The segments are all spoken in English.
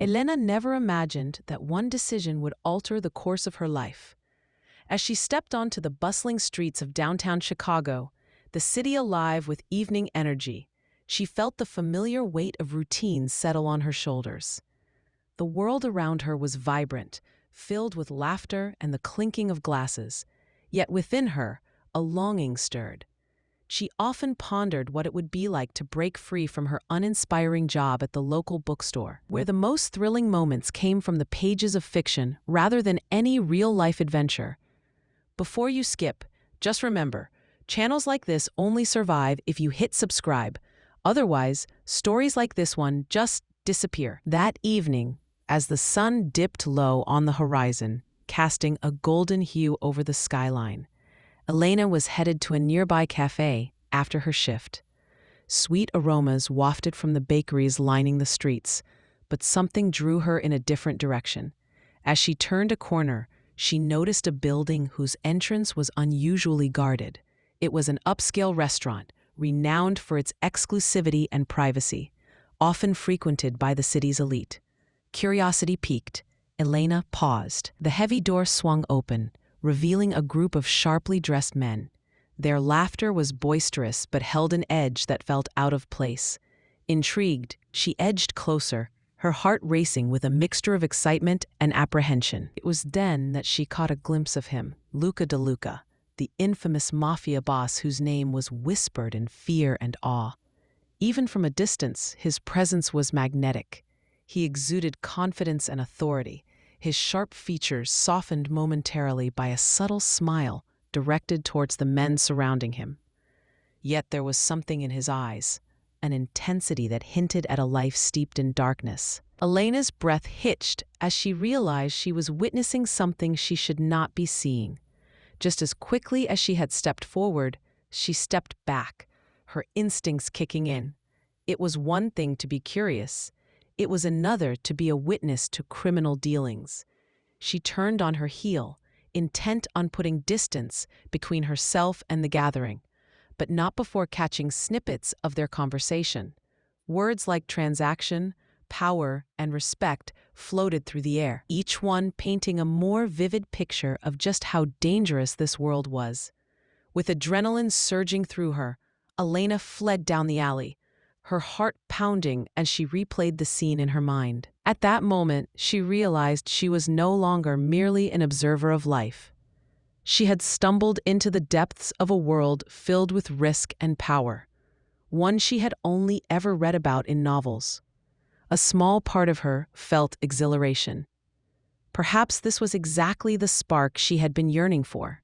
Elena never imagined that one decision would alter the course of her life. As she stepped onto the bustling streets of downtown Chicago, the city alive with evening energy, she felt the familiar weight of routine settle on her shoulders. The world around her was vibrant, filled with laughter and the clinking of glasses, yet within her, a longing stirred. She often pondered what it would be like to break free from her uninspiring job at the local bookstore, where the most thrilling moments came from the pages of fiction rather than any real-life adventure. Before you skip, just remember, channels like this only survive if you hit subscribe. Otherwise, stories like this one just disappear. That evening, as the sun dipped low on the horizon, casting a golden hue over the skyline, Elena was headed to a nearby cafe after her shift. Sweet aromas wafted from the bakeries lining the streets, but something drew her in a different direction. As she turned a corner, she noticed a building whose entrance was unusually guarded. It was an upscale restaurant, renowned for its exclusivity and privacy, often frequented by the city's elite. Curiosity piqued, Elena paused. The heavy door swung open, revealing a group of sharply dressed men. Their laughter was boisterous but held an edge that felt out of place. Intrigued, she edged closer, her heart racing with a mixture of excitement and apprehension. It was then that she caught a glimpse of him, Luca de Luca, the infamous Mafia boss whose name was whispered in fear and awe. Even from a distance, his presence was magnetic. He exuded confidence and authority, his sharp features softened momentarily by a subtle smile directed towards the men surrounding him. Yet there was something in his eyes, an intensity that hinted at a life steeped in darkness. Elena's breath hitched as she realized she was witnessing something she should not be seeing. Just as quickly as she had stepped forward, she stepped back, her instincts kicking in. It was one thing to be curious. It was another to be a witness to criminal dealings. She turned on her heel, intent on putting distance between herself and the gathering, but not before catching snippets of their conversation. Words like transaction, power, and respect floated through the air, each one painting a more vivid picture of just how dangerous this world was. With adrenaline surging through her, Elena fled down the alley, her heart pounding as she replayed the scene in her mind. At that moment, she realized she was no longer merely an observer of life. She had stumbled into the depths of a world filled with risk and power, one she had only ever read about in novels. A small part of her felt exhilaration. Perhaps this was exactly the spark she had been yearning for.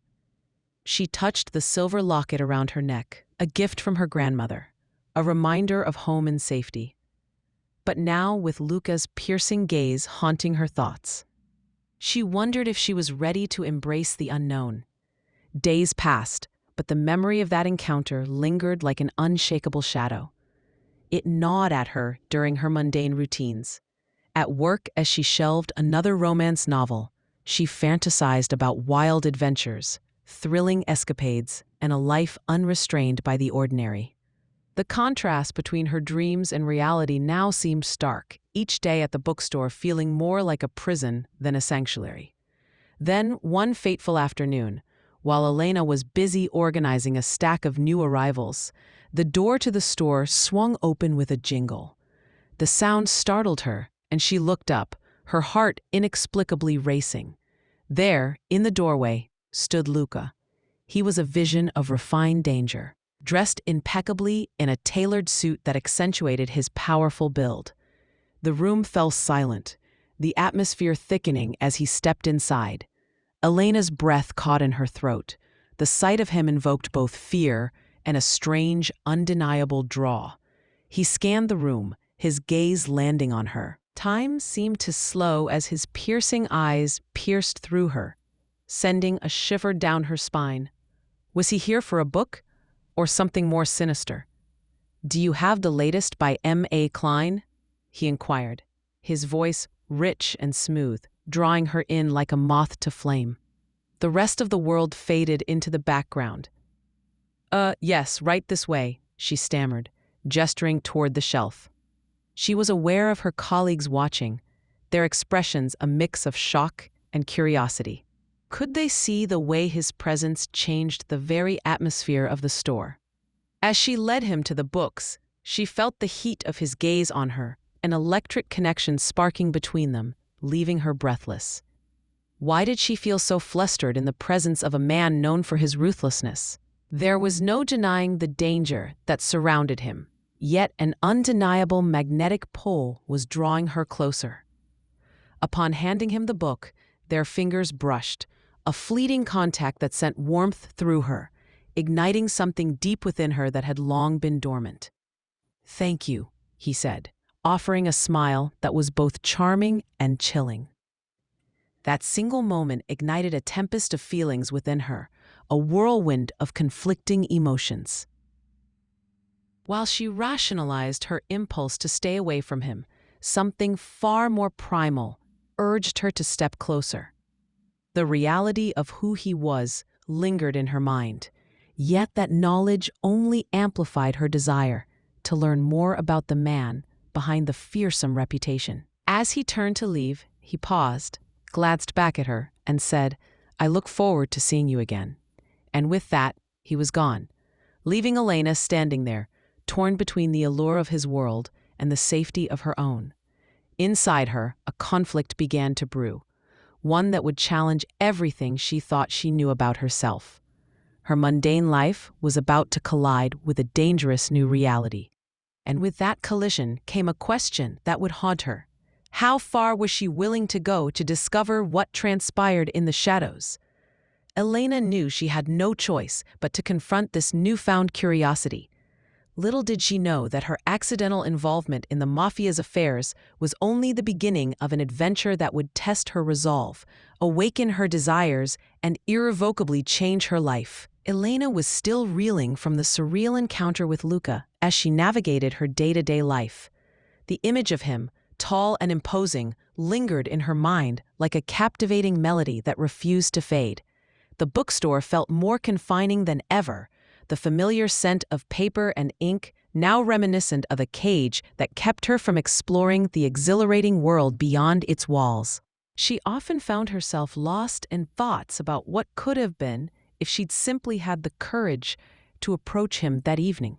She touched the silver locket around her neck, a gift from her grandmother, a reminder of home and safety. But now, with Luca's piercing gaze haunting her thoughts, she wondered if she was ready to embrace the unknown. Days passed, but the memory of that encounter lingered like an unshakable shadow. It gnawed at her during her mundane routines. At work, as she shelved another romance novel, she fantasized about wild adventures, thrilling escapades, and a life unrestrained by the ordinary. The contrast between her dreams and reality now seemed stark, each day at the bookstore feeling more like a prison than a sanctuary. Then, one fateful afternoon, while Elena was busy organizing a stack of new arrivals, the door to the store swung open with a jingle. The sound startled her, and she looked up, her heart inexplicably racing. There, in the doorway, stood Luca. He was a vision of refined danger, dressed impeccably in a tailored suit that accentuated his powerful build. The room fell silent, the atmosphere thickening as he stepped inside. Elena's breath caught in her throat. The sight of him invoked both fear and a strange, undeniable draw. He scanned the room, his gaze landing on her. Time seemed to slow as his piercing eyes pierced through her, sending a shiver down her spine. Was he here for a book? Or something more sinister? "Do you have the latest by M.A. Klein?" he inquired, his voice rich and smooth, drawing her in like a moth to flame. The rest of the world faded into the background. Yes, right this way," she stammered, gesturing toward the shelf. She was aware of her colleagues watching, their expressions a mix of shock and curiosity. Could they see the way his presence changed the very atmosphere of the store? As she led him to the books, she felt the heat of his gaze on her, an electric connection sparking between them, leaving her breathless. Why did she feel so flustered in the presence of a man known for his ruthlessness? There was no denying the danger that surrounded him, yet an undeniable magnetic pull was drawing her closer. Upon handing him the book, their fingers brushed, a fleeting contact that sent warmth through her, igniting something deep within her that had long been dormant. "Thank you," he said, offering a smile that was both charming and chilling. That single moment ignited a tempest of feelings within her, a whirlwind of conflicting emotions. While she rationalized her impulse to stay away from him, something far more primal urged her to step closer. The reality of who he was lingered in her mind, yet that knowledge only amplified her desire to learn more about the man behind the fearsome reputation. As he turned to leave, he paused, glanced back at her, and said, "I look forward to seeing you again." And with that, he was gone, leaving Elena standing there, torn between the allure of his world and the safety of her own. Inside her, a conflict began to brew, one that would challenge everything she thought she knew about herself. Her mundane life was about to collide with a dangerous new reality. And with that collision came a question that would haunt her. How far was she willing to go to discover what transpired in the shadows? Elena knew she had no choice but to confront this newfound curiosity. Little did she know that her accidental involvement in the Mafia's affairs was only the beginning of an adventure that would test her resolve, awaken her desires, and irrevocably change her life. Elena was still reeling from the surreal encounter with Luca as she navigated her day-to-day life. The image of him, tall and imposing, lingered in her mind like a captivating melody that refused to fade. The bookstore felt more confining than ever, the familiar scent of paper and ink now reminiscent of a cage that kept her from exploring the exhilarating world beyond its walls. She often found herself lost in thoughts about what could have been if she'd simply had the courage to approach him that evening.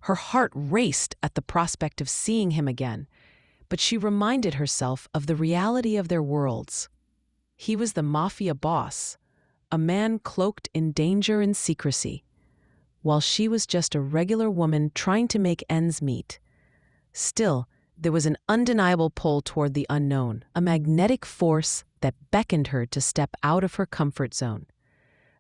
Her heart raced at the prospect of seeing him again, but she reminded herself of the reality of their worlds. He was the Mafia boss, a man cloaked in danger and secrecy, while she was just a regular woman trying to make ends meet. Still, there was an undeniable pull toward the unknown, a magnetic force that beckoned her to step out of her comfort zone.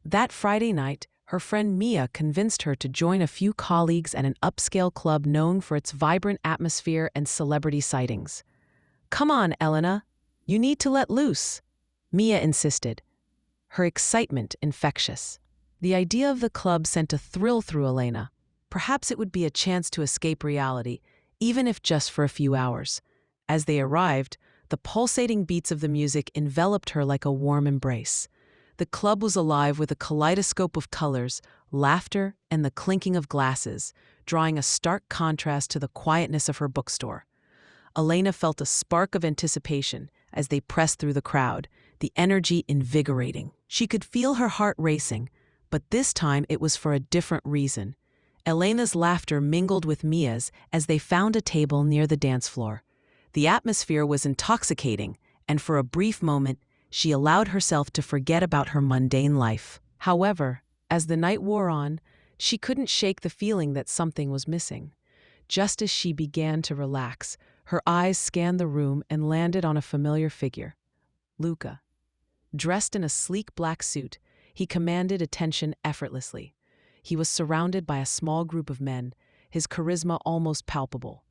That Friday night, her friend Mia convinced her to join a few colleagues at an upscale club known for its vibrant atmosphere and celebrity sightings. "Come on, Elena, you need to let loose," Mia insisted, her excitement infectious. The idea of the club sent a thrill through Elena. Perhaps it would be a chance to escape reality, even if just for a few hours. As they arrived, the pulsating beats of the music enveloped her like a warm embrace. The club was alive with a kaleidoscope of colors, laughter, and the clinking of glasses, drawing a stark contrast to the quietness of her bookstore. Elena felt a spark of anticipation as they pressed through the crowd, the energy invigorating. She could feel her heart racing, but this time it was for a different reason. Elena's laughter mingled with Mia's as they found a table near the dance floor. The atmosphere was intoxicating, and for a brief moment, she allowed herself to forget about her mundane life. However, as the night wore on, she couldn't shake the feeling that something was missing. Just as she began to relax, her eyes scanned the room and landed on a familiar figure. Luca. Dressed in a sleek black suit, he commanded attention effortlessly. He was surrounded by a small group of men, his charisma almost palpable.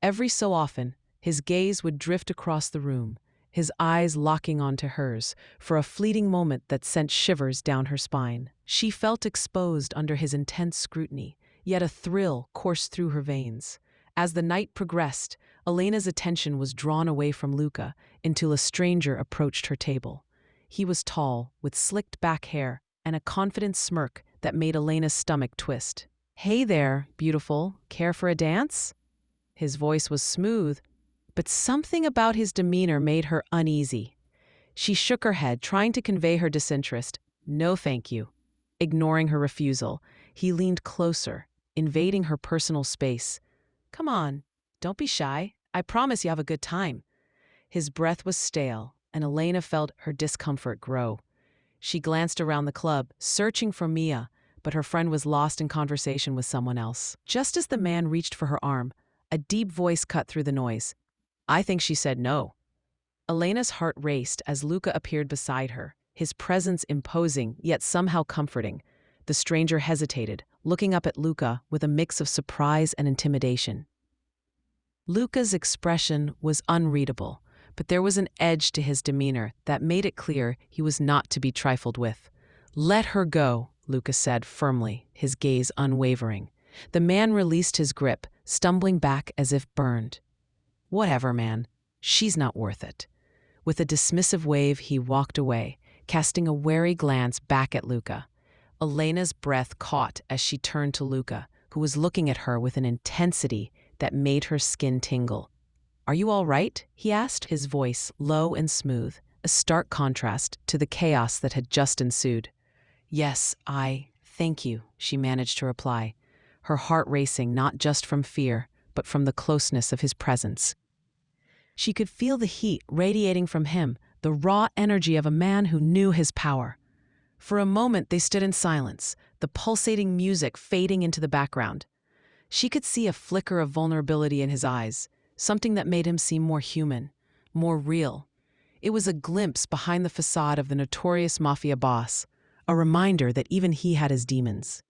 Every so often, his gaze would drift across the room, his eyes locking onto hers for a fleeting moment that sent shivers down her spine. She felt exposed under his intense scrutiny, yet a thrill coursed through her veins. As the night progressed, Elena's attention was drawn away from Luca until a stranger approached her table. He was tall, with slicked back hair and a confident smirk that made Elena's stomach twist. "Hey there, beautiful. Care for a dance?" His voice was smooth, but something about his demeanor made her uneasy. She shook her head, trying to convey her disinterest. No, thank you. Ignoring her refusal, he leaned closer, invading her personal space. Come on, don't be shy. I promise you have a good time. His breath was stale, and Elena felt her discomfort grow. She glanced around the club, searching for Mia, but her friend was lost in conversation with someone else. Just as the man reached for her arm, a deep voice cut through the noise. I think she said no. Elena's heart raced as Luca appeared beside her, his presence imposing, yet somehow comforting. The stranger hesitated, looking up at Luca with a mix of surprise and intimidation. Luca's expression was unreadable, but there was an edge to his demeanor that made it clear he was not to be trifled with. Let her go, Luca said firmly, his gaze unwavering. The man released his grip, stumbling back as if burned. Whatever, man. She's not worth it. With a dismissive wave, he walked away, casting a wary glance back at Luca. Elena's breath caught as she turned to Luca, who was looking at her with an intensity that made her skin tingle. Are you all right? He asked, his voice low and smooth, a stark contrast to the chaos that had just ensued. Yes, thank you, she managed to reply, her heart racing not just from fear, but from the closeness of his presence. She could feel the heat radiating from him, the raw energy of a man who knew his power. For a moment they stood in silence, the pulsating music fading into the background. She could see a flicker of vulnerability in his eyes, something that made him seem more human, more real. It was a glimpse behind the facade of the notorious Mafia boss, a reminder that even he had his demons.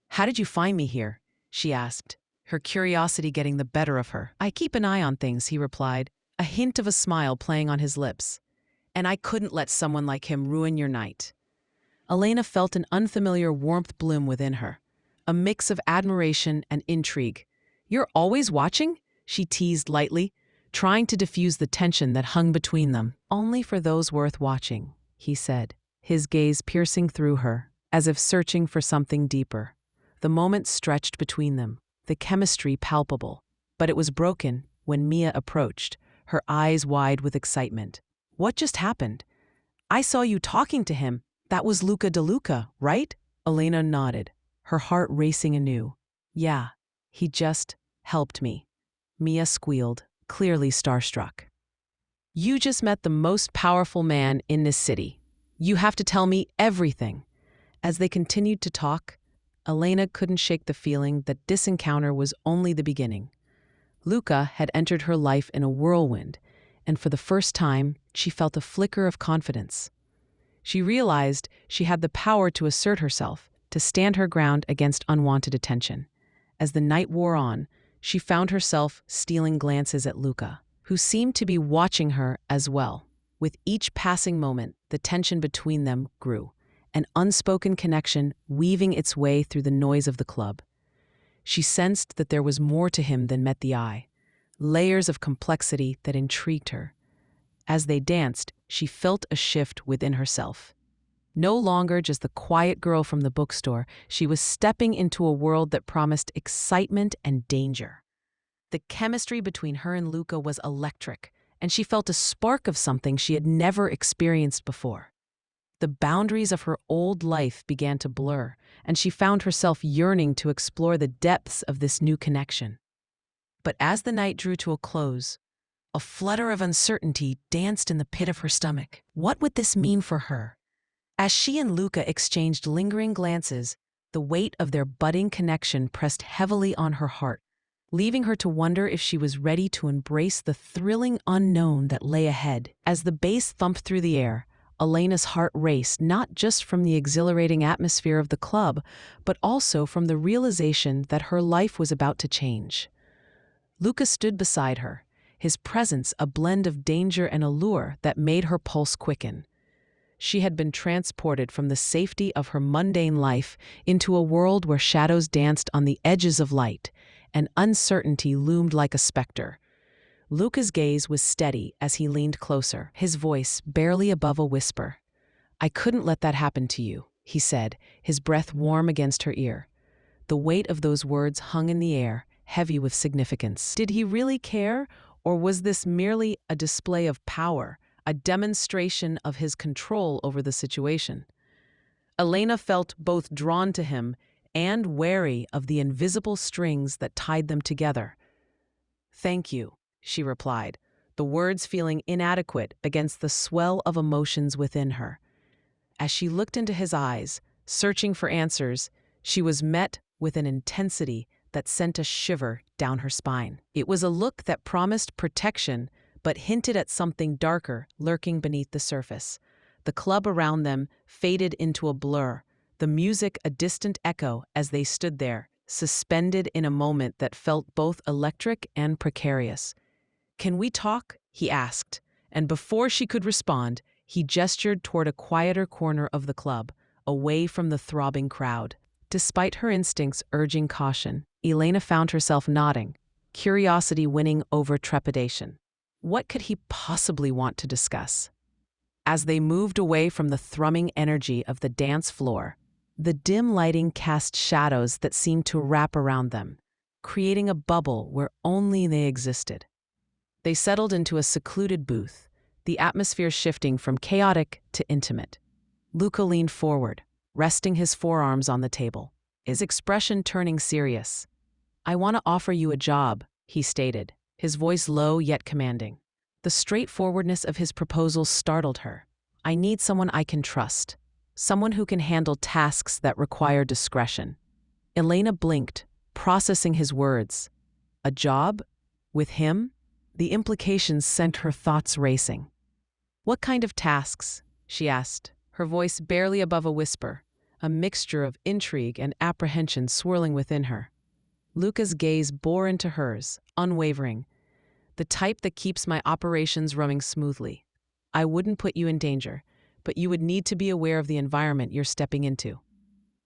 How did you find me here? She asked, her curiosity getting the better of her. I keep an eye on things, he replied, a hint of a smile playing on his lips. And I couldn't let someone like him ruin your night. Elena felt an unfamiliar warmth bloom within her, a mix of admiration and intrigue. You're always watching? She teased lightly, trying to diffuse the tension that hung between them. Only for those worth watching, he said, his gaze piercing through her, as if searching for something deeper. The moment stretched between them, the chemistry palpable, but it was broken when Mia approached, her eyes wide with excitement. What just happened? I saw you talking to him. That was Luca De Luca, right? Elena nodded, her heart racing anew. Yeah, he just helped me. Mia squealed, clearly starstruck. You just met the most powerful man in this city. You have to tell me everything. As they continued to talk, Elena couldn't shake the feeling that this encounter was only the beginning. Luca had entered her life in a whirlwind, and for the first time, she felt a flicker of confidence. She realized she had the power to assert herself, to stand her ground against unwanted attention. As the night wore on, she found herself stealing glances at Luca, who seemed to be watching her as well. With each passing moment, the tension between them grew, an unspoken connection weaving its way through the noise of the club. She sensed that there was more to him than met the eye, layers of complexity that intrigued her. As they danced, she felt a shift within herself. No longer just the quiet girl from the bookstore, she was stepping into a world that promised excitement and danger. The chemistry between her and Luca was electric, and she felt a spark of something she had never experienced before. The boundaries of her old life began to blur, and she found herself yearning to explore the depths of this new connection. But as the night drew to a close, a flutter of uncertainty danced in the pit of her stomach. What would this mean for her? As she and Luca exchanged lingering glances, the weight of their budding connection pressed heavily on her heart, leaving her to wonder if she was ready to embrace the thrilling unknown that lay ahead. As the bass thumped through the air, Elena's heart raced not just from the exhilarating atmosphere of the club, but also from the realization that her life was about to change. Luca stood beside her, his presence a blend of danger and allure that made her pulse quicken. She had been transported from the safety of her mundane life into a world where shadows danced on the edges of light, and uncertainty loomed like a specter. Luca's gaze was steady as he leaned closer, his voice barely above a whisper. I couldn't let that happen to you, he said, his breath warm against her ear. The weight of those words hung in the air, heavy with significance. Did he really care, Or was this merely a display of power, a demonstration of his control over the situation? Elena felt both drawn to him and wary of the invisible strings that tied them together. "Thank you," she replied, the words feeling inadequate against the swell of emotions within her. As she looked into his eyes, searching for answers, she was met with an intensity that sent a shiver down her spine. It was a look that promised protection, but hinted at something darker lurking beneath the surface. The club around them faded into a blur, the music a distant echo as they stood there, suspended in a moment that felt both electric and precarious. "Can we talk?" he asked, and before she could respond, he gestured toward a quieter corner of the club, away from the throbbing crowd. Despite her instincts urging caution, Elena found herself nodding, curiosity winning over trepidation. What could he possibly want to discuss? As they moved away from the thrumming energy of the dance floor, the dim lighting cast shadows that seemed to wrap around them, creating a bubble where only they existed. They settled into a secluded booth, the atmosphere shifting from chaotic to intimate. Luca leaned forward, resting his forearms on the table, his expression turning serious. "I want to offer you a job," he stated, his voice low yet commanding. The straightforwardness of his proposal startled her. "I need someone I can trust, someone who can handle tasks that require discretion." Elena blinked, processing his words. A job? With him? The implications sent her thoughts racing. "What kind of tasks?" she asked, her voice barely above a whisper, a mixture of intrigue and apprehension swirling within her. Luca's gaze bore into hers, unwavering. "The type that keeps my operations running smoothly. I wouldn't put you in danger, but you would need to be aware of the environment you're stepping into."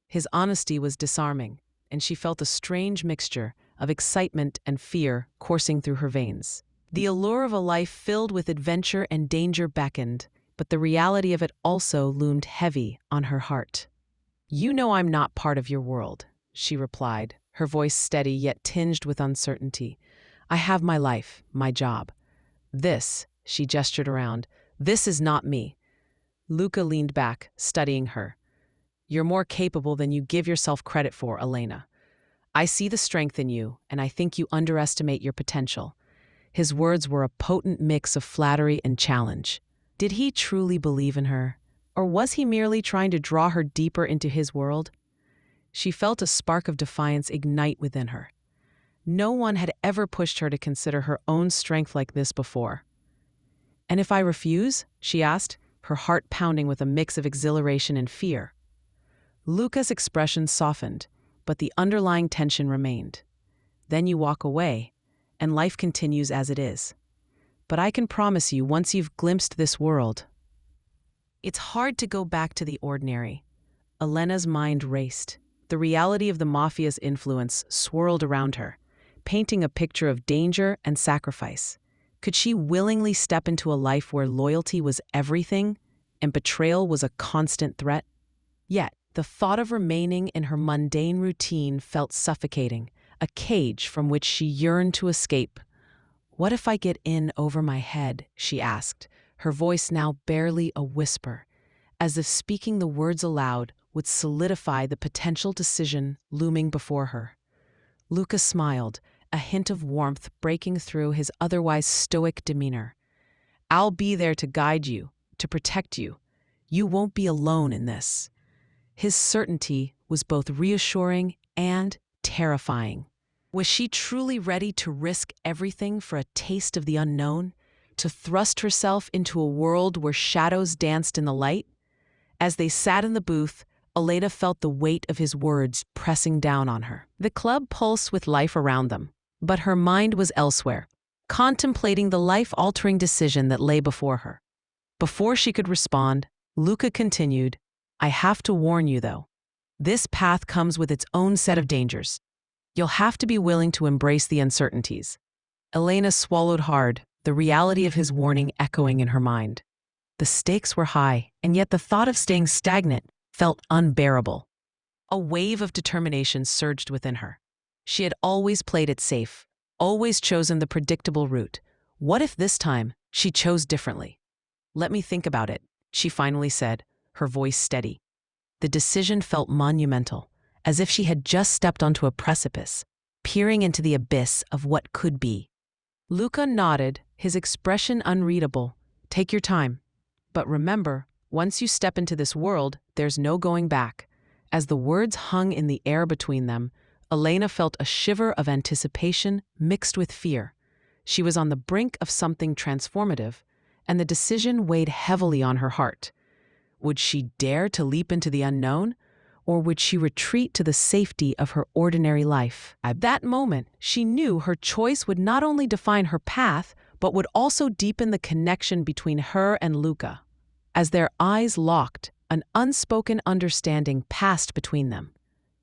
His honesty was disarming, and she felt a strange mixture of excitement and fear coursing through her veins. The allure of a life filled with adventure and danger beckoned, but the reality of it also loomed heavy on her heart. "You know I'm not part of your world," she replied, her voice steady yet tinged with uncertainty. "I have my life, my job. This," she gestured around, "this is not me." Luca leaned back, studying her. "You're more capable than you give yourself credit for, Elena. I see the strength in you, and I think you underestimate your potential." His words were a potent mix of flattery and challenge. Did he truly believe in her? Or was he merely trying to draw her deeper into his world? She felt a spark of defiance ignite within her. No one had ever pushed her to consider her own strength like this before. "And if I refuse?" she asked, her heart pounding with a mix of exhilaration and fear. Luca's expression softened, but the underlying tension remained. "Then you walk away, and life continues as it is. But I can promise you, once you've glimpsed this world, it's hard to go back to the ordinary." Elena's mind raced. The reality of the Mafia's influence swirled around her, painting a picture of danger and sacrifice. Could she willingly step into a life where loyalty was everything and betrayal was a constant threat? Yet, the thought of remaining in her mundane routine felt suffocating, a cage from which she yearned to escape. "What if I get in over my head?" she asked, her voice now barely a whisper, as if speaking the words aloud would solidify the potential decision looming before her. Luca smiled, a hint of warmth breaking through his otherwise stoic demeanor. "I'll be there to guide you, to protect you. You won't be alone in this." His certainty was both reassuring and terrifying. Was she truly ready to risk everything for a taste of the unknown, to thrust herself into a world where shadows danced in the light? As they sat in the booth, Elena felt the weight of his words pressing down on her. The club pulsed with life around them, but her mind was elsewhere, contemplating the life-altering decision that lay before her. Before she could respond, Luca continued, "I have to warn you, though. This path comes with its own set of dangers. You'll have to be willing to embrace the uncertainties." Elena swallowed hard, the reality of his warning echoing in her mind. The stakes were high, and yet the thought of staying stagnant felt unbearable. A wave of determination surged within her. She had always played it safe, always chosen the predictable route, What if this time she chose differently? Let me think about it, she finally said, her voice steady. The decision felt monumental, as if she had just stepped onto a precipice, peering into the abyss of what could be. Luca nodded, his expression unreadable. Take your time. But remember, once you step into this world, there's no going back. As the words hung in the air between them, Elena felt a shiver of anticipation mixed with fear. She was on the brink of something transformative, and the decision weighed heavily on her heart. Would she dare to leap into the unknown, or would she retreat to the safety of her ordinary life? At that moment, she knew her choice would not only define her path, but would also deepen the connection between her and Luca. As their eyes locked, an unspoken understanding passed between them.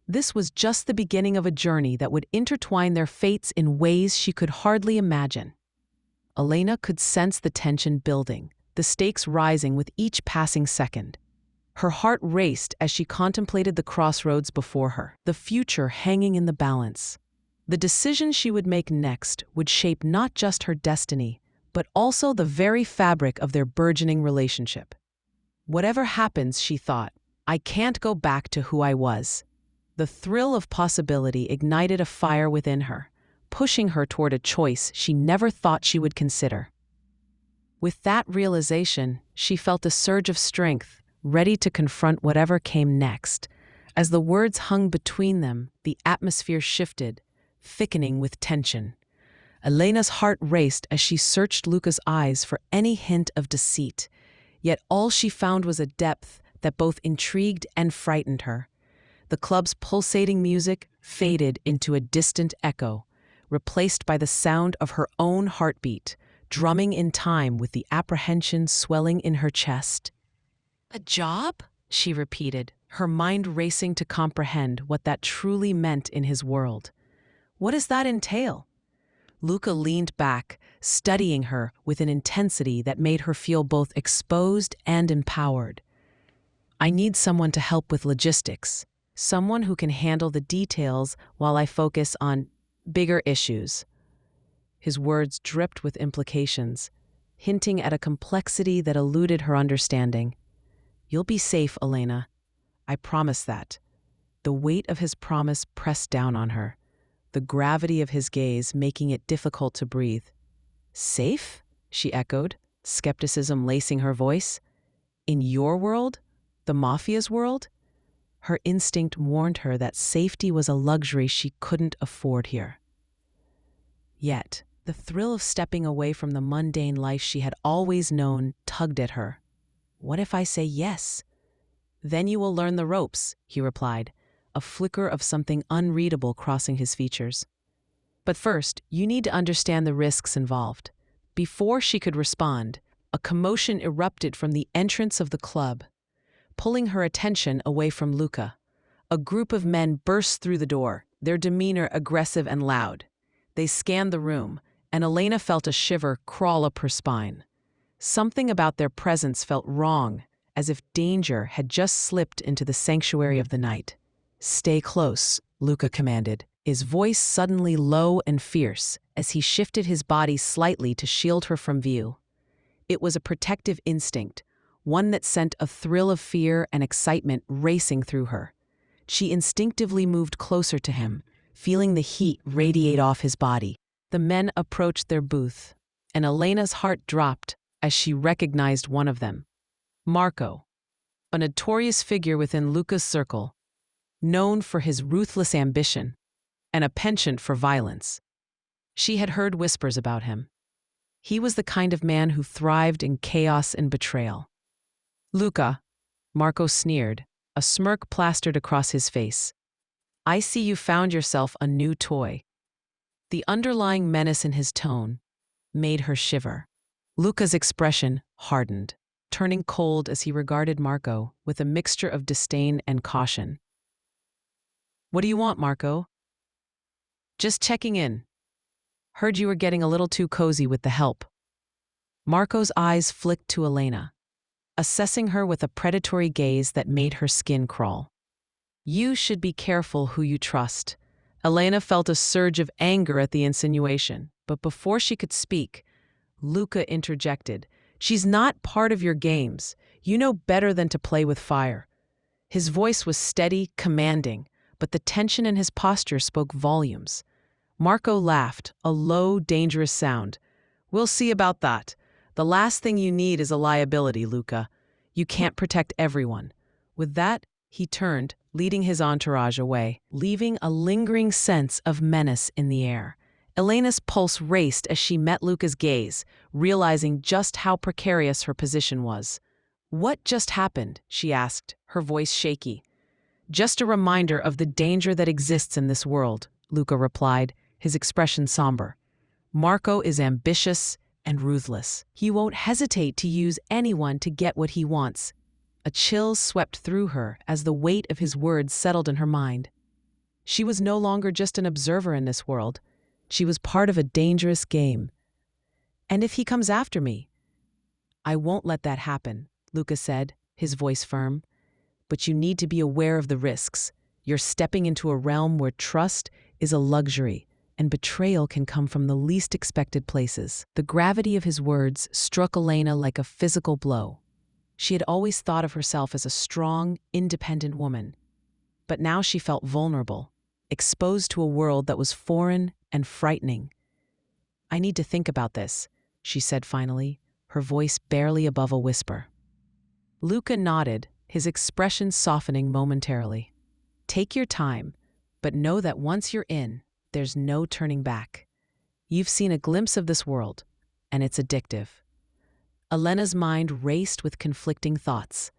This was just the beginning of a journey that would intertwine their fates in ways she could hardly imagine. Elena could sense the tension building, the stakes rising with each passing second. Her heart raced as she contemplated the crossroads before her, the future hanging in the balance. The decision she would make next would shape not just her destiny, but also the very fabric of their burgeoning relationship. Whatever happens, she thought, I can't go back to who I was. The thrill of possibility ignited a fire within her, pushing her toward a choice she never thought she would consider. With that realization, she felt a surge of strength, ready to confront whatever came next. As the words hung between them, the atmosphere shifted, thickening with tension. Elena's heart raced as she searched Luca's eyes for any hint of deceit, yet all she found was a depth that both intrigued and frightened her. The club's pulsating music faded into a distant echo, replaced by the sound of her own heartbeat, drumming in time with the apprehension swelling in her chest. A job? She repeated, her mind racing to comprehend what that truly meant in his world. What does that entail? Luca leaned back, studying her with an intensity that made her feel both exposed and empowered. I need someone to help with logistics, someone who can handle the details while I focus on bigger issues. His words dripped with implications, hinting at a complexity that eluded her understanding. You'll be safe, Elena. I promise that. The weight of his promise pressed down on her, the gravity of his gaze making it difficult to breathe. Safe? She echoed, skepticism lacing her voice. In your world? The Mafia's world? Her instinct warned her that safety was a luxury she couldn't afford here. Yet, the thrill of stepping away from the mundane life she had always known tugged at her. What if I say yes? Then you will learn the ropes, he replied, a flicker of something unreadable crossing his features. But first, you need to understand the risks involved. Before she could respond, a commotion erupted from the entrance of the club, pulling her attention away from Luca. A group of men burst through the door, their demeanor aggressive and loud. They scanned the room, and Elena felt a shiver crawl up her spine. Something about their presence felt wrong, as if danger had just slipped into the sanctuary of the night. Stay close, Luca commanded, his voice suddenly low and fierce as he shifted his body slightly to shield her from view. It was a protective instinct, one that sent a thrill of fear and excitement racing through her. She instinctively moved closer to him, feeling the heat radiate off his body. The men approached their booth, and Elena's heart dropped as she recognized one of them. Marco, a notorious figure within Luca's circle, known for his ruthless ambition and a penchant for violence. She had heard whispers about him. He was the kind of man who thrived in chaos and betrayal. Luca, Marco sneered, a smirk plastered across his face. I see you found yourself a new toy. The underlying menace in his tone made her shiver. Luca's expression hardened, turning cold as he regarded Marco with a mixture of disdain and caution. What do you want, Marco? Just checking in. Heard you were getting a little too cozy with the help. Marco's eyes flicked to Elena, assessing her with a predatory gaze that made her skin crawl. You should be careful who you trust. Elena felt a surge of anger at the insinuation, but before she could speak, Luca interjected. She's not part of your games. You know better than to play with fire. His voice was steady, commanding, but the tension in his posture spoke volumes. Marco laughed, a low, dangerous sound. We'll see about that. The last thing you need is a liability, Luca. You can't protect everyone. With that, he turned, leading his entourage away, leaving a lingering sense of menace in the air. Elena's pulse raced as she met Luca's gaze, realizing just how precarious her position was. "What just happened?" she asked, her voice shaky. "Just a reminder of the danger that exists in this world," Luca replied, his expression somber. "Marco is ambitious and ruthless. He won't hesitate to use anyone to get what he wants." A chill swept through her as the weight of his words settled in her mind. She was no longer just an observer in this world. She was part of a dangerous game. "And if he comes after me?" "I won't let that happen," Luca said, his voice firm. "But you need to be aware of the risks. You're stepping into a realm where trust is a luxury, and betrayal can come from the least expected places." The gravity of his words struck Elena like a physical blow. She had always thought of herself as a strong, independent woman. But now she felt vulnerable, exposed to a world that was foreign and frightening. "I need to think about this," she said finally, her voice barely above a whisper. Luca nodded, his expression softening momentarily. "Take your time, but know that once you're in, there's no turning back. You've seen a glimpse of this world, and it's addictive." Elena's mind raced with conflicting thoughts.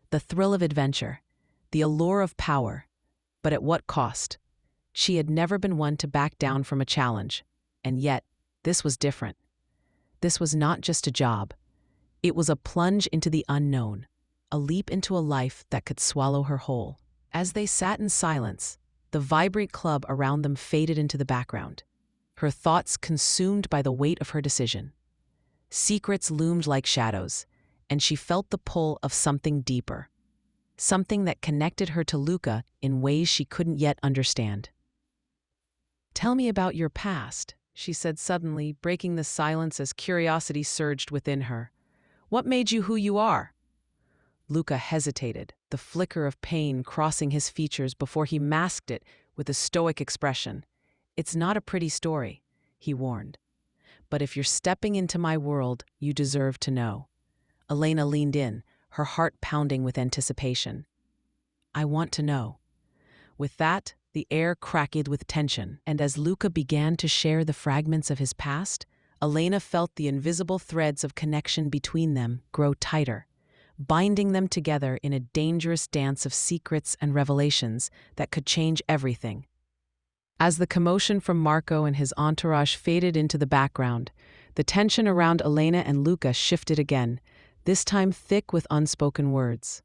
The thrill of adventure, the allure of power, but at what cost? She had never been one to back down from a challenge, and yet, this was different. This was not just a job. It was a plunge into the unknown, a leap into a life that could swallow her whole. As they sat in silence, the vibrant club around them faded into the background, her thoughts consumed by the weight of her decision. Secrets loomed like shadows, and she felt the pull of something deeper, something that connected her to Luca in ways she couldn't yet understand. "Tell me about your past," she said suddenly, breaking the silence as curiosity surged within her. "What made you who you are?" Luca hesitated, the flicker of pain crossing his features before he masked it with a stoic expression. "It's not a pretty story," he warned. "But if you're stepping into my world, you deserve to know." Elena leaned in, her heart pounding with anticipation. "I want to know." With that, the air crackled with tension, and as Luca began to share the fragments of his past, Elena felt the invisible threads of connection between them grow tighter, binding them together in a dangerous dance of secrets and revelations that could change everything. As the commotion from Marco and his entourage faded into the background, the tension around Elena and Luca shifted again, this time thick with unspoken words.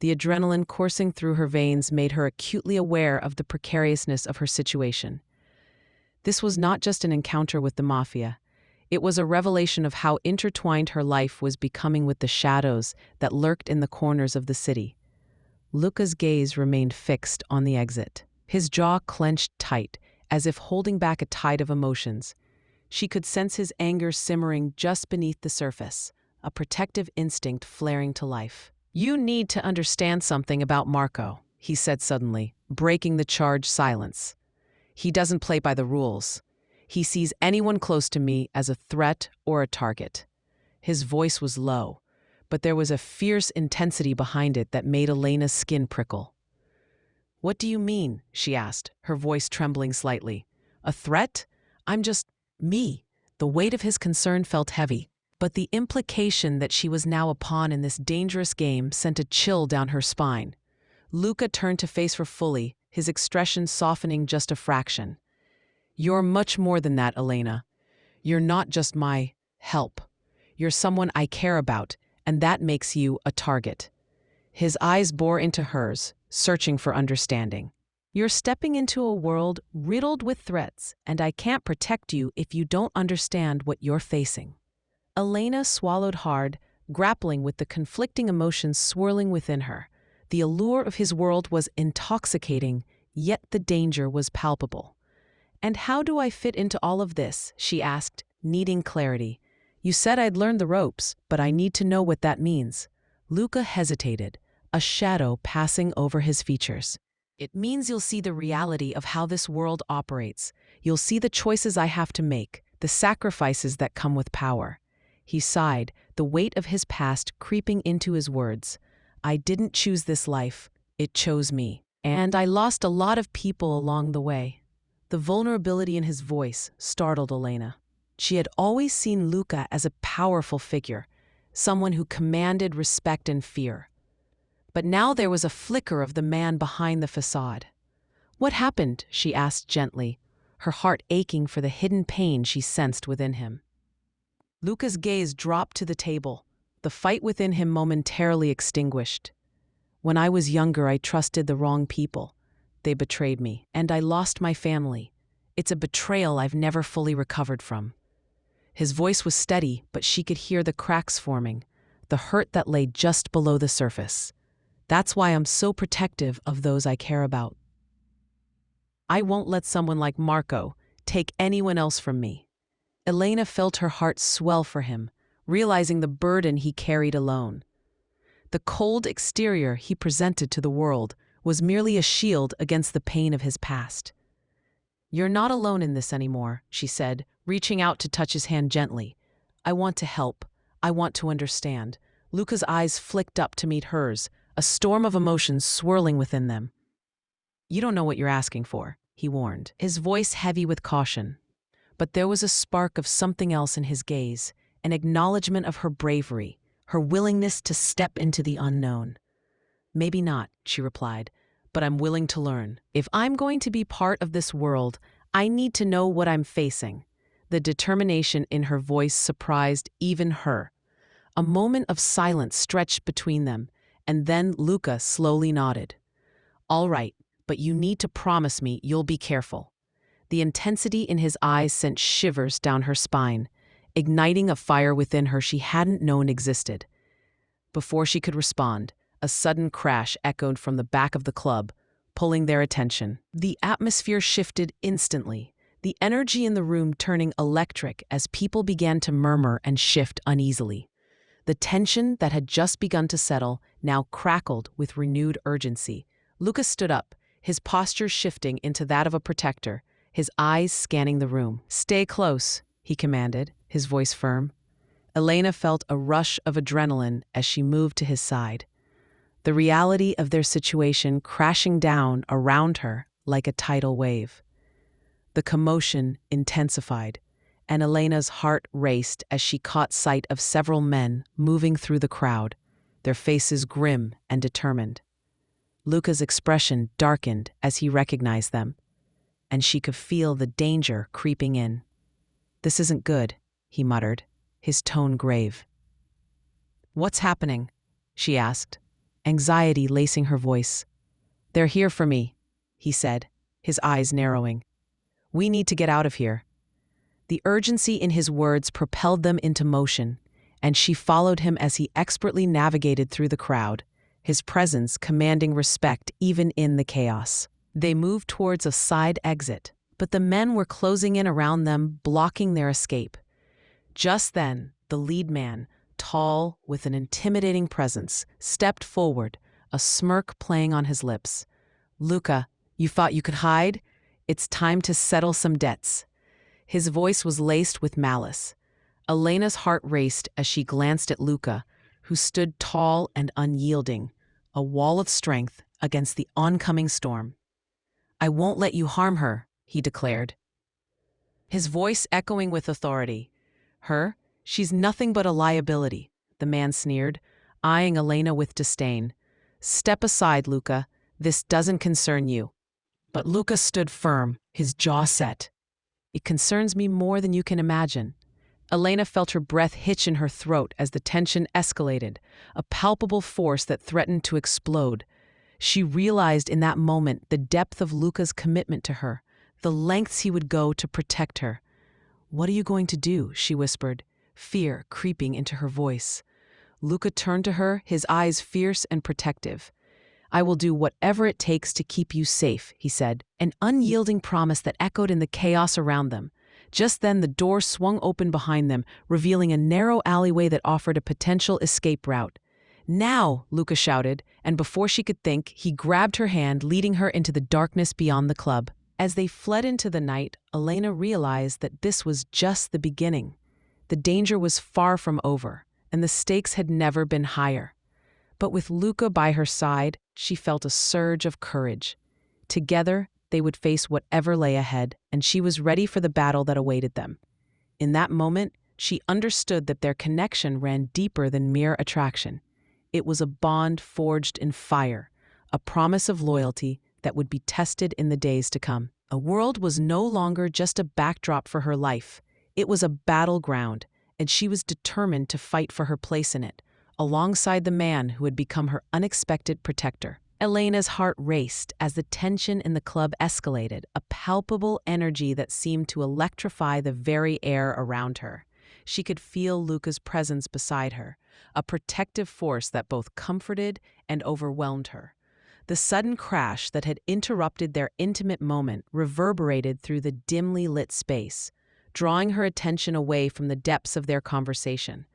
The adrenaline coursing through her veins made her acutely aware of the precariousness of her situation. This was not just an encounter with the Mafia. It was a revelation of how intertwined her life was becoming with the shadows that lurked in the corners of the city. Luca's gaze remained fixed on the exit. His jaw clenched tight, as if holding back a tide of emotions. She could sense his anger simmering just beneath the surface, a protective instinct flaring to life. "You need to understand something about Marco," he said suddenly, breaking the charged silence. "He doesn't play by the rules. He sees anyone close to me as a threat or a target." His voice was low, but there was a fierce intensity behind it that made Elena's skin prickle. "What do you mean?" she asked, her voice trembling slightly. "A threat? I'm just me." The weight of his concern felt heavy, but the implication that she was now a pawn in this dangerous game sent a chill down her spine. Luca turned to face her fully, his expression softening just a fraction. "You're much more than that, Elena. You're not just my help. You're someone I care about, and that makes you a target." His eyes bore into hers, searching for understanding. "You're stepping into a world riddled with threats, and I can't protect you if you don't understand what you're facing." Elena swallowed hard, grappling with the conflicting emotions swirling within her. The allure of his world was intoxicating, yet the danger was palpable. "And how do I fit into all of this?" she asked, needing clarity. You said I'd learn the ropes, but I need to know what that means. Luca hesitated, a shadow passing over his features. It means you'll see the reality of how this world operates. You'll see the choices I have to make, the sacrifices that come with power. He sighed, the weight of his past creeping into his words. I didn't choose this life. It chose me. And I lost a lot of people along the way. The vulnerability in his voice startled Elena. She had always seen Luca as a powerful figure, someone who commanded respect and fear. But now there was a flicker of the man behind the facade. What happened? She asked gently, her heart aching for the hidden pain she sensed within him. Luca's gaze dropped to the table, the fight within him momentarily extinguished. When I was younger, I trusted the wrong people. They betrayed me, and I lost my family. It's a betrayal I've never fully recovered from. His voice was steady, but she could hear the cracks forming, the hurt that lay just below the surface. That's why I'm so protective of those I care about. I won't let someone like Marco take anyone else from me. Elena felt her heart swell for him, realizing the burden he carried alone. The cold exterior he presented to the world was merely a shield against the pain of his past. You're not alone in this anymore, she said, reaching out to touch his hand gently. I want to help. I want to understand. Luca's eyes flicked up to meet hers, a storm of emotions swirling within them. You don't know what you're asking for, he warned, his voice heavy with caution. But there was a spark of something else in his gaze, an acknowledgement of her bravery, her willingness to step into the unknown. Maybe not, she replied, but I'm willing to learn. If I'm going to be part of this world, I need to know what I'm facing. The determination in her voice surprised even her. A moment of silence stretched between them, and then Luca slowly nodded. All right, but you need to promise me you'll be careful. The intensity in his eyes sent shivers down her spine, igniting a fire within her she hadn't known existed. Before she could respond, a sudden crash echoed from the back of the club, pulling their attention. The atmosphere shifted instantly, the energy in the room turning electric as people began to murmur and shift uneasily. The tension that had just begun to settle now crackled with renewed urgency. Lucas stood up, his posture shifting into that of a protector, his eyes scanning the room. Stay close, he commanded, his voice firm. Elena felt a rush of adrenaline as she moved to his side, the reality of their situation crashing down around her like a tidal wave. The commotion intensified, and Elena's heart raced as she caught sight of several men moving through the crowd, their faces grim and determined. Luca's expression darkened as he recognized them, and she could feel the danger creeping in. This isn't good, he muttered, his tone grave. What's happening? She asked, anxiety lacing her voice. They're here for me, he said, his eyes narrowing. We need to get out of here. The urgency in his words propelled them into motion, and she followed him as he expertly navigated through the crowd, his presence commanding respect even in the chaos. They moved towards a side exit, but the men were closing in around them, blocking their escape. Just then, the lead man, tall, with an intimidating presence, stepped forward, a smirk playing on his lips. Luca, you thought you could hide? It's time to settle some debts. His voice was laced with malice. Elena's heart raced as she glanced at Luca, who stood tall and unyielding, a wall of strength against the oncoming storm. I won't let you harm her, he declared, his voice echoing with authority. Her? She's nothing but a liability, the man sneered, eyeing Elena with disdain. Step aside, Luca. This doesn't concern you. But Luca stood firm, his jaw set. It concerns me more than you can imagine. Elena felt her breath hitch in her throat as the tension escalated, a palpable force that threatened to explode. She realized in that moment the depth of Luca's commitment to her, the lengths he would go to protect her. What are you going to do? She whispered, fear creeping into her voice. Luca turned to her, his eyes fierce and protective. I will do whatever it takes to keep you safe, he said, an unyielding promise that echoed in the chaos around them. Just then, the door swung open behind them, revealing a narrow alleyway that offered a potential escape route. "Now!" Luca shouted, and before she could think, he grabbed her hand, leading her into the darkness beyond the club. As they fled into the night, Elena realized that this was just the beginning. The danger was far from over, and the stakes had never been higher. But with Luca by her side, she felt a surge of courage. Together, they would face whatever lay ahead, and she was ready for the battle that awaited them. In that moment, she understood that their connection ran deeper than mere attraction. It was a bond forged in fire, a promise of loyalty that would be tested in the days to come. A world was no longer just a backdrop for her life. It was a battleground, and she was determined to fight for her place in it, alongside the man who had become her unexpected protector. Elena's heart raced as the tension in the club escalated, a palpable energy that seemed to electrify the very air around her. She could feel Luca's presence beside her, a protective force that both comforted and overwhelmed her. The sudden crash that had interrupted their intimate moment reverberated through the dimly lit space, drawing her attention away from the depths of their conversation.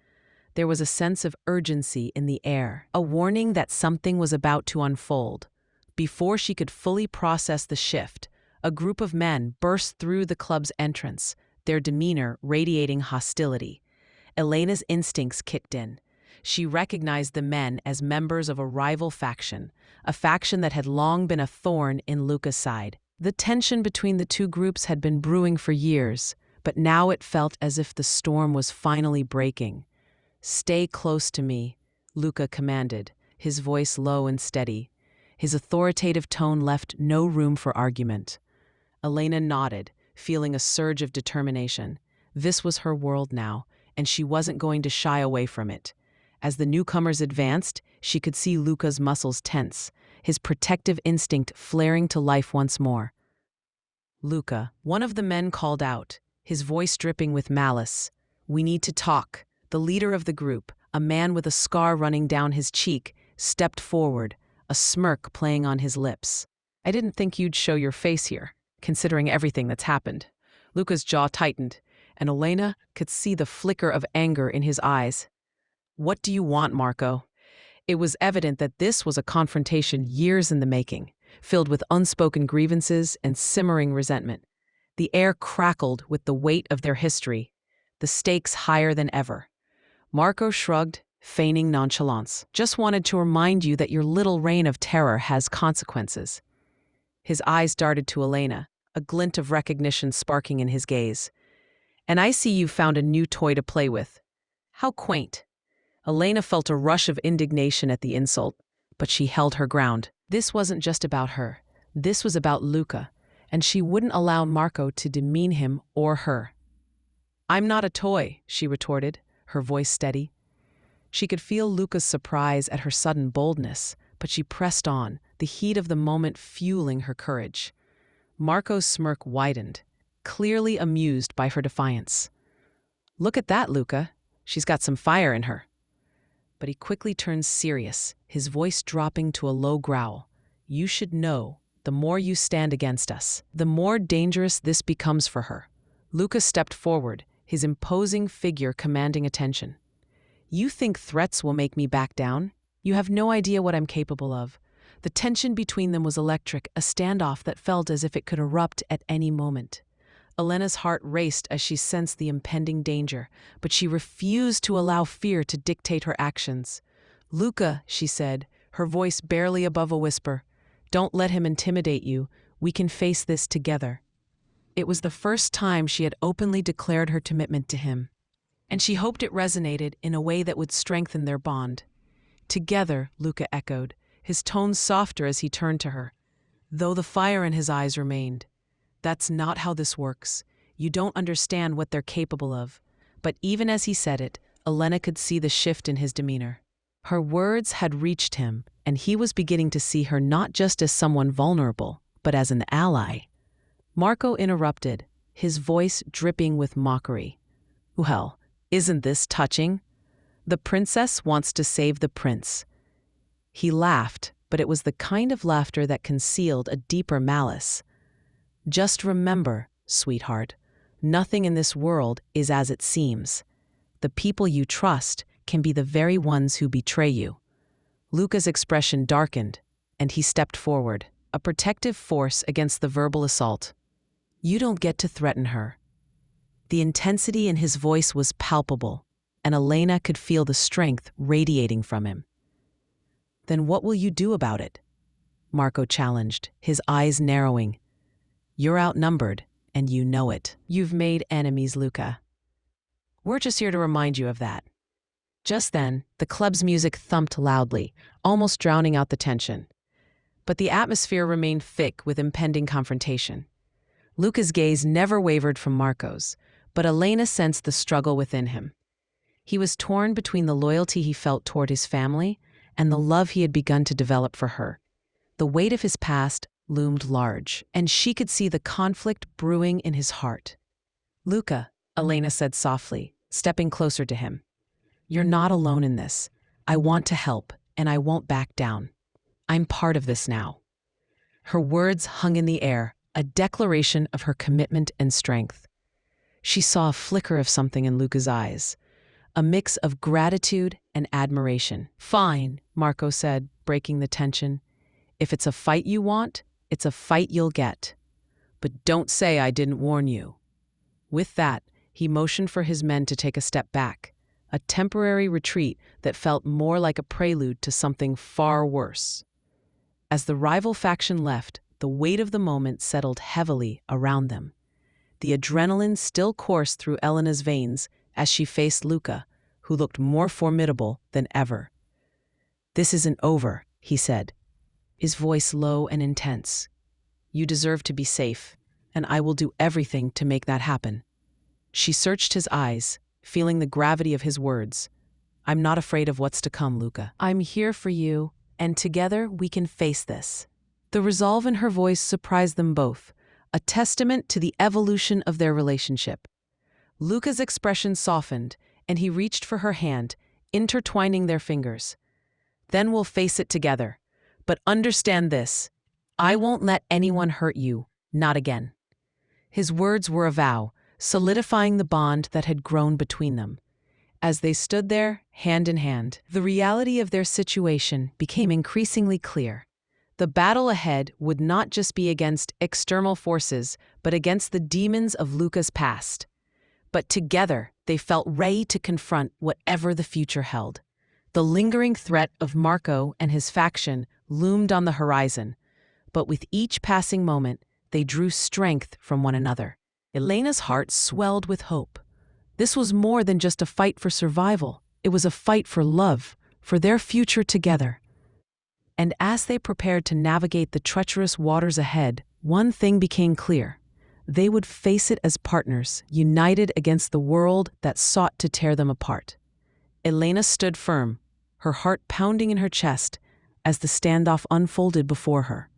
There was a sense of urgency in the air, a warning that something was about to unfold. Before she could fully process the shift, a group of men burst through the club's entrance, their demeanor radiating hostility. Elena's instincts kicked in. She recognized the men as members of a rival faction, a faction that had long been a thorn in Luca's side. The tension between the two groups had been brewing for years, but now it felt as if the storm was finally breaking. "Stay close to me," Luca commanded, his voice low and steady. His authoritative tone left no room for argument. Elena nodded, feeling a surge of determination. This was her world now, and she wasn't going to shy away from it. As the newcomers advanced, she could see Luca's muscles tense, his protective instinct flaring to life once more. "Luca," one of the men called out, his voice dripping with malice. "We need to talk." The leader of the group, a man with a scar running down his cheek, stepped forward, a smirk playing on his lips. "I didn't think you'd show your face here, considering everything that's happened." Luca's jaw tightened, and Elena could see the flicker of anger in his eyes. "What do you want, Marco?" It was evident that this was a confrontation years in the making, filled with unspoken grievances and simmering resentment. The air crackled with the weight of their history, the stakes higher than ever. Marco shrugged, feigning nonchalance. "Just wanted to remind you that your little reign of terror has consequences." His eyes darted to Elena, a glint of recognition sparking in his gaze. "And I see you've found a new toy to play with. How quaint." Elena felt a rush of indignation at the insult, but she held her ground. This wasn't just about her. This was about Luca, and she wouldn't allow Marco to demean him or her. "I'm not a toy," she retorted, her voice steady. She could feel Luca's surprise at her sudden boldness, but she pressed on, the heat of the moment fueling her courage. Marco's smirk widened, clearly amused by her defiance. "Look at that, Luca. She's got some fire in her." But he quickly turned serious, his voice dropping to a low growl. "You should know, the more you stand against us, the more dangerous this becomes for her." Luca stepped forward, his imposing figure commanding attention. "You think threats will make me back down? You have no idea what I'm capable of." The tension between them was electric, a standoff that felt as if it could erupt at any moment. Elena's heart raced as she sensed the impending danger, but she refused to allow fear to dictate her actions. "Luca," she said, her voice barely above a whisper, "don't let him intimidate you. We can face this together." It was the first time she had openly declared her commitment to him, and she hoped it resonated in a way that would strengthen their bond. "Together," Luca echoed, his tone softer as he turned to her, though the fire in his eyes remained. "That's not how this works. You don't understand what they're capable of." But even as he said it, Elena could see the shift in his demeanor. Her words had reached him, and he was beginning to see her not just as someone vulnerable, but as an ally. Marco interrupted, his voice dripping with mockery. "Well, isn't this touching? The princess wants to save the prince." He laughed, but it was the kind of laughter that concealed a deeper malice. "Just remember, sweetheart, Nothing in this world is as it seems. The people you trust can be the very ones who betray you. Luca's expression darkened, and he stepped forward, a protective force against the verbal assault. You don't get to threaten her. The intensity in his voice was palpable, and Elena could feel the strength radiating from him. Then what will you do about it? Marco challenged, his eyes narrowing. You're outnumbered, and you know it. You've made enemies, Luca. We're just here to remind you of that. Just then, the club's music thumped loudly, almost drowning out the tension. But the atmosphere remained thick with impending confrontation. Luca's gaze never wavered from Marco's, but Elena sensed the struggle within him. He was torn between the loyalty he felt toward his family and the love he had begun to develop for her. The weight of his past loomed large, and she could see the conflict brewing in his heart. Luca, Elena said softly, stepping closer to him. You're not alone in this. I want to help, and I won't back down. I'm part of this now. Her words hung in the air, a declaration of her commitment and strength. She saw a flicker of something in Luca's eyes, a mix of gratitude and admiration. Fine, Marco said, breaking the tension. If it's a fight you want, it's a fight you'll get. But don't say I didn't warn you. With that, he motioned for his men to take a step back, a temporary retreat that felt more like a prelude to something far worse. As the rival faction left, the weight of the moment settled heavily around them. The adrenaline still coursed through Elena's veins as she faced Luca, who looked more formidable than ever. This isn't over, he said, his voice low and intense. You deserve to be safe, and I will do everything to make that happen. She searched his eyes, feeling the gravity of his words. I'm not afraid of what's to come, Luca. I'm here for you, and together we can face this. The resolve in her voice surprised them both, a testament to the evolution of their relationship. Luca's expression softened, and he reached for her hand, intertwining their fingers. Then we'll face it together. But understand this, I won't let anyone hurt you, not again. His words were a vow, solidifying the bond that had grown between them. As they stood there, hand in hand, the reality of their situation became increasingly clear. The battle ahead would not just be against external forces, but against the demons of Luca's past. But together, they felt ready to confront whatever the future held. The lingering threat of Marco and his faction loomed on the horizon, but with each passing moment, they drew strength from one another. Elena's heart swelled with hope. This was more than just a fight for survival. It was a fight for love, for their future together. And as they prepared to navigate the treacherous waters ahead, one thing became clear. They would face it as partners, united against the world that sought to tear them apart. Elena stood firm, her heart pounding in her chest as the standoff unfolded before her.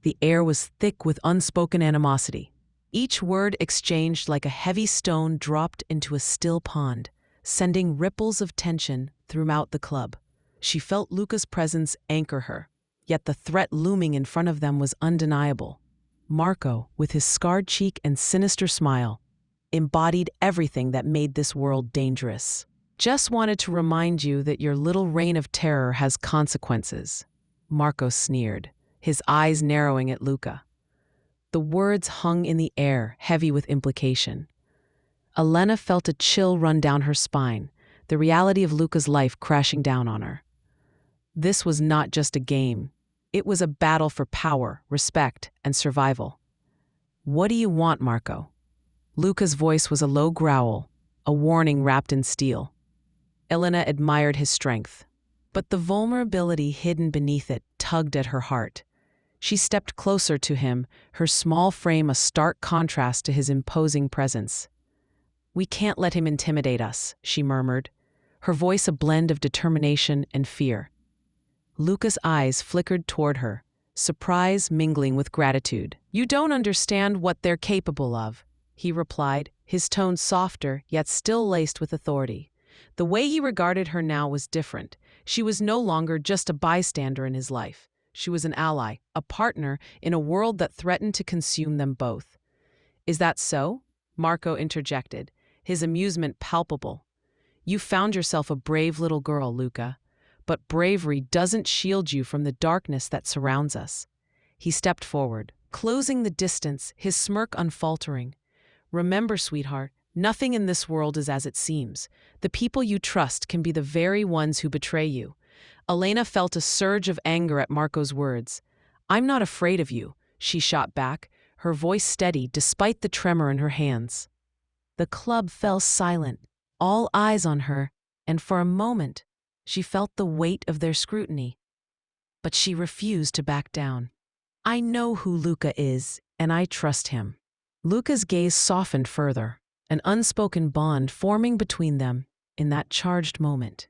The air was thick with unspoken animosity. Each word exchanged like a heavy stone dropped into a still pond, sending ripples of tension throughout the club. She felt Luca's presence anchor her, yet the threat looming in front of them was undeniable. Marco, with his scarred cheek and sinister smile, embodied everything that made this world dangerous. Just wanted to remind you that your little reign of terror has consequences, Marco sneered, his eyes narrowing at Luca. The words hung in the air, heavy with implication. Elena felt a chill run down her spine, the reality of Luca's life crashing down on her. This was not just a game. It was a battle for power, respect, and survival. What do you want, Marco? Luca's voice was a low growl, a warning wrapped in steel. Elena admired his strength, but the vulnerability hidden beneath it tugged at her heart. She stepped closer to him, her small frame a stark contrast to his imposing presence. We can't let him intimidate us, she murmured, her voice a blend of determination and fear. Luca's eyes flickered toward her, surprise mingling with gratitude. You don't understand what they're capable of, he replied, his tone softer yet still laced with authority. The way he regarded her now was different. She was no longer just a bystander in his life. She was an ally, a partner in a world that threatened to consume them both. Is that so? Marco interjected, his amusement palpable. You found yourself a brave little girl, Luca. But bravery doesn't shield you from the darkness that surrounds us. He stepped forward, closing the distance, his smirk unfaltering. Remember, sweetheart, nothing in this world is as it seems. The people you trust can be the very ones who betray you. Elena felt a surge of anger at Marco's words. I'm not afraid of you, she shot back, her voice steady despite the tremor in her hands. The club fell silent, all eyes on her, and for a moment, she felt the weight of their scrutiny. But she refused to back down. I know who Luca is, and I trust him. Luca's gaze softened further, an unspoken bond forming between them in that charged moment.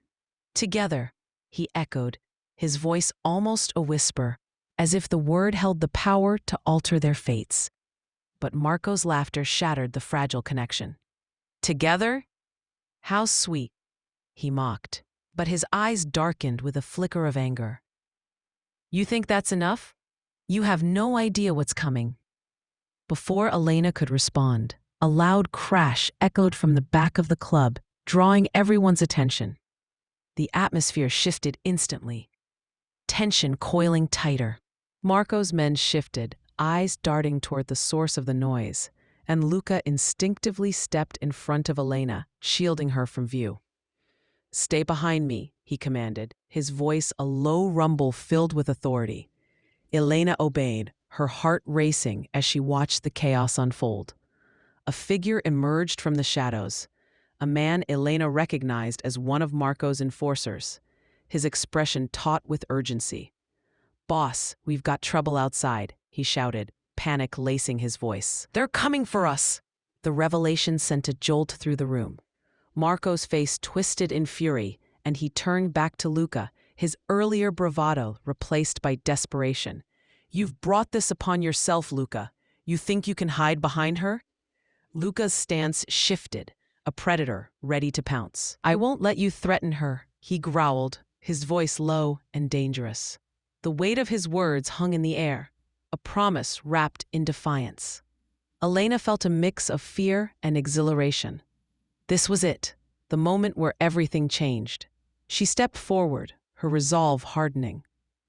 Together, he echoed, his voice almost a whisper, as if the word held the power to alter their fates. But Marco's laughter shattered the fragile connection. Together? How sweet, he mocked, but his eyes darkened with a flicker of anger. You think that's enough? You have no idea what's coming. Before Elena could respond, a loud crash echoed from the back of the club, drawing everyone's attention. The atmosphere shifted instantly, tension coiling tighter. Marco's men shifted, eyes darting toward the source of the noise, and Luca instinctively stepped in front of Elena, shielding her from view. Stay behind me, he commanded, his voice a low rumble filled with authority. Elena obeyed, her heart racing as she watched the chaos unfold. A figure emerged from the shadows, a man Elena recognized as one of Marco's enforcers, his expression taut with urgency. Boss, we've got trouble outside, he shouted, panic lacing his voice. They're coming for us! The revelation sent a jolt through the room. Marco's face twisted in fury, and he turned back to Luca, his earlier bravado replaced by desperation. You've brought this upon yourself, Luca. You think you can hide behind her? Luca's stance shifted, a predator ready to pounce. I won't let you threaten her, he growled, his voice low and dangerous. The weight of his words hung in the air, a promise wrapped in defiance. Elena felt a mix of fear and exhilaration. This was it, the moment where everything changed. She stepped forward, her resolve hardening.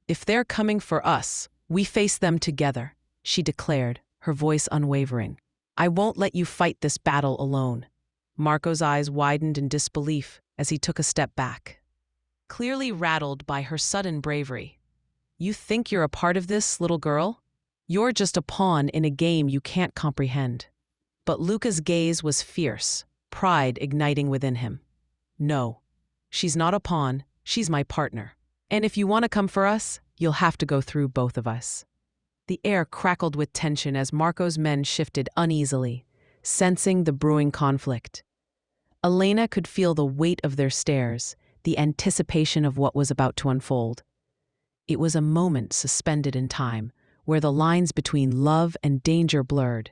If they're coming for us, we face them together, she declared, her voice unwavering. I won't let you fight this battle alone. Marco's eyes widened in disbelief as he took a step back, clearly rattled by her sudden bravery. You think you're a part of this, little girl? You're just a pawn in a game you can't comprehend. But Luca's gaze was fierce, pride igniting within him. No, she's not a pawn, she's my partner. And if you want to come for us, you'll have to go through both of us. The air crackled with tension as Marco's men shifted uneasily, sensing the brewing conflict. Elena could feel the weight of their stares, the anticipation of what was about to unfold. It was a moment suspended in time, where the lines between love and danger blurred.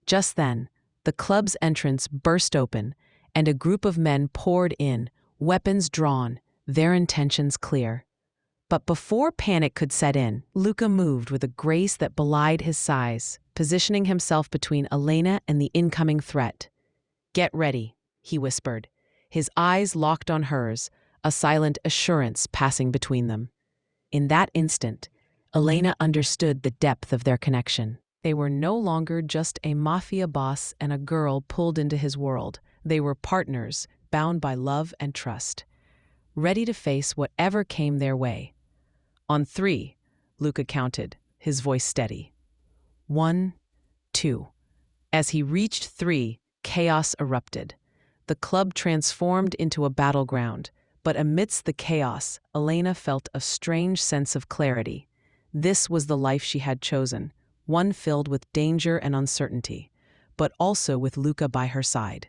Just then, the club's entrance burst open, and a group of men poured in, weapons drawn, their intentions clear. But before panic could set in, Luca moved with a grace that belied his size, positioning himself between Elena and the incoming threat. Get ready, he whispered, his eyes locked on hers, a silent assurance passing between them. In that instant, Elena understood the depth of their connection. They were no longer just a mafia boss and a girl pulled into his world. They were partners, bound by love and trust, ready to face whatever came their way. On 3, Luca counted, his voice steady. 1, 2. As he reached 3, chaos erupted. The club transformed into a battleground, but amidst the chaos, Elena felt a strange sense of clarity. This was the life she had chosen, one filled with danger and uncertainty, but also with Luca by her side.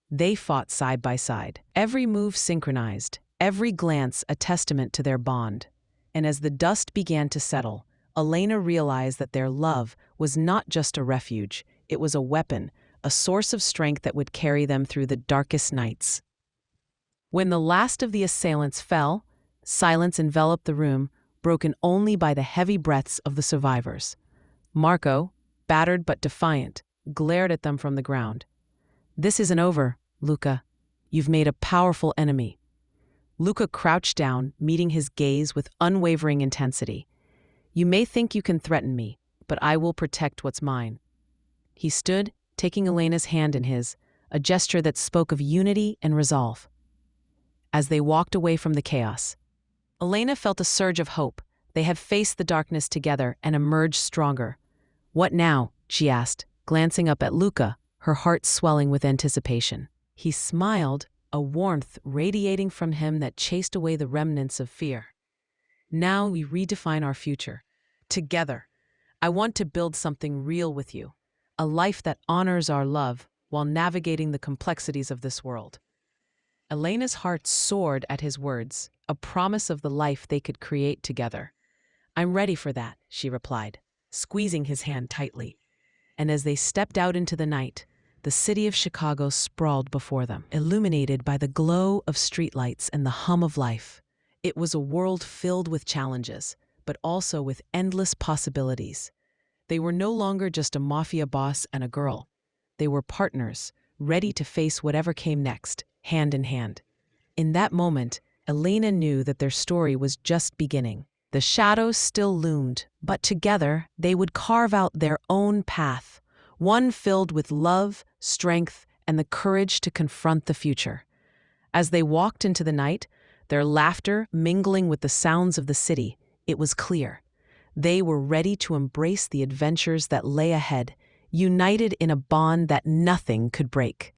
They fought side by side, every move synchronized, every glance a testament to their bond. And as the dust began to settle, Elena realized that their love was not just a refuge, it was a weapon, a source of strength that would carry them through the darkest nights. When the last of the assailants fell, silence enveloped the room, broken only by the heavy breaths of the survivors. Marco, battered but defiant, glared at them from the ground, This isn't over, Luca. You've made a powerful enemy. Luca crouched down, meeting his gaze with unwavering intensity. You may think you can threaten me, but I will protect what's mine. He stood, taking Elena's hand in his, a gesture that spoke of unity and resolve. As they walked away from the chaos, Elena felt a surge of hope. They had faced the darkness together and emerged stronger. What now? She asked, glancing up at Luca, her heart swelling with anticipation. He smiled, a warmth radiating from him that chased away the remnants of fear. Now we redefine our future. Together. I want to build something real with you. A life that honors our love while navigating the complexities of this world. Elena's heart soared at his words, a promise of the life they could create together. I'm ready for that, she replied, squeezing his hand tightly. And as they stepped out into the night, the city of Chicago sprawled before them, illuminated by the glow of streetlights and the hum of life. It was a world filled with challenges, but also with endless possibilities. They were no longer just a mafia boss and a girl. They were partners, ready to face whatever came next, hand in hand. In that moment, Elena knew that their story was just beginning. The shadows still loomed, but together they would carve out their own path, one filled with love, strength, and the courage to confront the future. As they walked into the night, their laughter mingling with the sounds of the city, it was clear. They were ready to embrace the adventures that lay ahead, united in a bond that nothing could break.